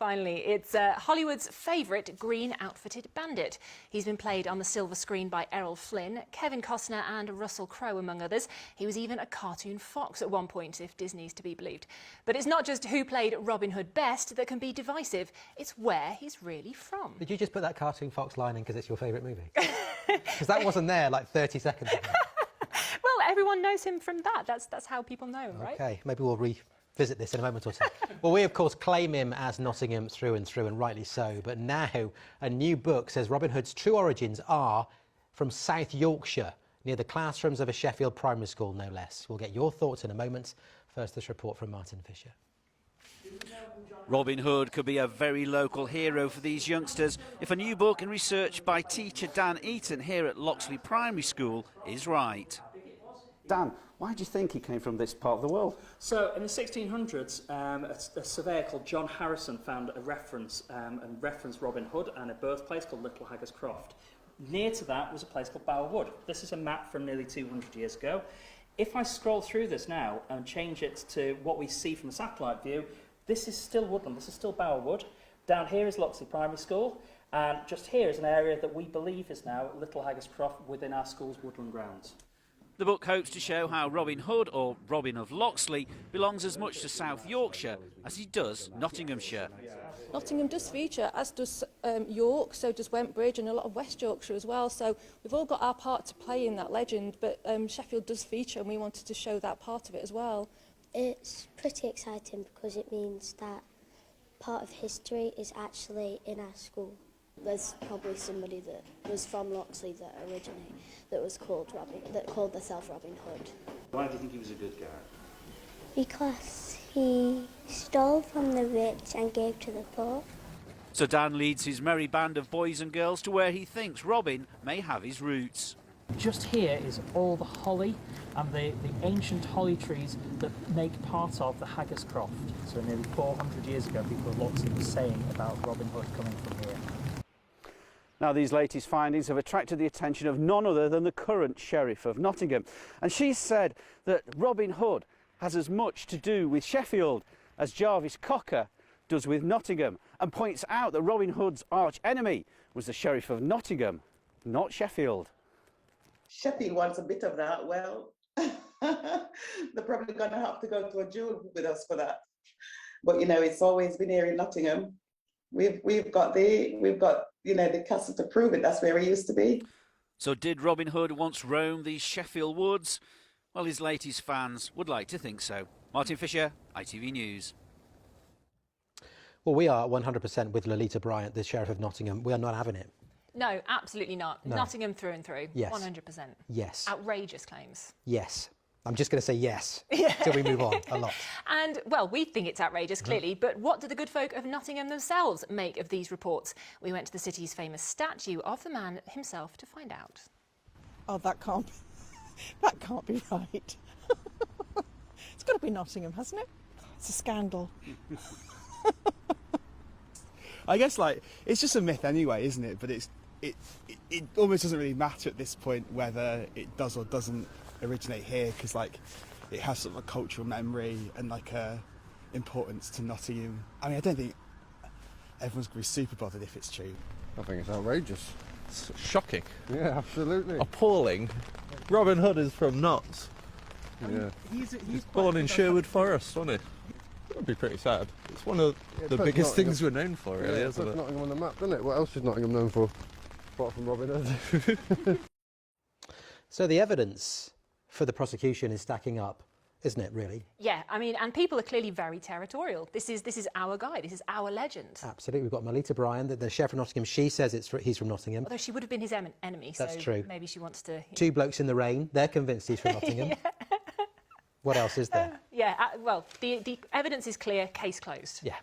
Finally, it's Hollywood's favourite green-outfitted bandit. He's been played on the silver screen by Errol Flynn, Kevin Costner and Russell Crowe, among others. He was even a cartoon fox at one point, if Disney's to be believed. But it's not just who played Robin Hood best that can be divisive, it's where he's really from. Did you just put that cartoon fox line in because it's your favourite movie? Because that wasn't there like 30 seconds ago. Well, everyone knows him from that. That's how people know him, right? OK, maybe we'll revisit this in a moment or two. Well, we, of course, claim him as Nottingham through and through, and rightly so. But now a new book says Robin Hood's true origins are from South Yorkshire, near the classrooms of a Sheffield primary school, no less. We'll get your thoughts in a moment. First, this report from Martin Fisher. Robin Hood could be a very local hero for these youngsters if a new book and research by teacher Dan Eaton here at Loxley Primary School is right. Dan, why do you think he came from this part of the world? So in the 1600s, a surveyor called John Harrison found a reference and referenced Robin Hood and a birthplace called Little Haggis Croft. Near to that was a place called Bower Wood. This is a map from nearly 200 years ago. If I scroll through this now and change it to what we see from the satellite view, this is still woodland, this is still Bower Wood. Down here is Loxley Primary School, and just here is an area that we believe is now Little Haggis Croft within our school's woodland grounds. The book hopes to show how Robin Hood, or Robin of Loxley, belongs as much to South Yorkshire as he does Nottinghamshire. Nottingham does feature, as does York, so does Wentbridge and a lot of West Yorkshire as well. So we've all got our part to play in that legend, but Sheffield does feature and we wanted to show that part of it as well. It's pretty exciting because it means that part of history is actually in our school. There's probably somebody that was from Loxley that originally that was called themselves Robin Hood. Why do you think he was a good guy? Because he stole from the rich and gave to the poor. So Dan leads his merry band of boys and girls to where he thinks Robin may have his roots. Just here is all the holly and the ancient holly trees that make part of the Haggis Croft. So nearly 400 years ago, people of Loxley were saying about Robin Hood coming from here. Now, these latest findings have attracted the attention of none other than the current Sheriff of Nottingham. And she said that Robin Hood has as much to do with Sheffield as Jarvis Cocker does with Nottingham, and points out that Robin Hood's arch enemy was the Sheriff of Nottingham, not Sheffield. Sheffield wants a bit of that. Well, they're probably going to have to go to a duel with us for that. But you know, it's always been here in Nottingham. We've got the castle to prove it. That's where he used to be. So did Robin Hood once roam these Sheffield woods? Well, his latest fans would like to think so. Martin Fisher, ITV News. Well, we are 100% with Lolita Bryant, the Sheriff of Nottingham. We are not having it. No, absolutely not. No. Nottingham through and through. Yes. 100%. Yes. Outrageous claims. Yes. I'm just going to say yes till we move on a lot. And, well, we think it's outrageous, clearly, but what do the good folk of Nottingham themselves make of these reports? We went to the city's famous statue of the man himself to find out. Oh, that can't be right. It's got to be Nottingham, hasn't it? It's a scandal. I guess, like, it's just a myth anyway, isn't it? But it almost doesn't really matter at this point whether it does or doesn't originate here, because like it has sort of a cultural memory and like a importance to Nottingham. I mean, I don't think everyone's going to be super bothered if it's true. I think it's outrageous. It's shocking. Yeah, absolutely. Appalling. Robin Hood is from Notts. Yeah. He's born in Sherwood Forest, wasn't he? That would be pretty sad. It's one of the biggest things we're known for, really, isn't it? Nottingham on the map, doesn't it? What else is Nottingham known for, apart from Robin Hood? So the evidence for the prosecution is stacking up, isn't it, really? Yeah, I mean, and people are clearly very territorial. This is our guy, this is our legend. Absolutely. We've got Lolita Bryant, the Sheriff of Nottingham. She says he's from Nottingham. Although she would have been his enemy, That's so true. Maybe she wants to... Two blokes in the rain. They're convinced he's from Nottingham. Yeah. What else is there? Well, the evidence is clear, case closed. Yeah.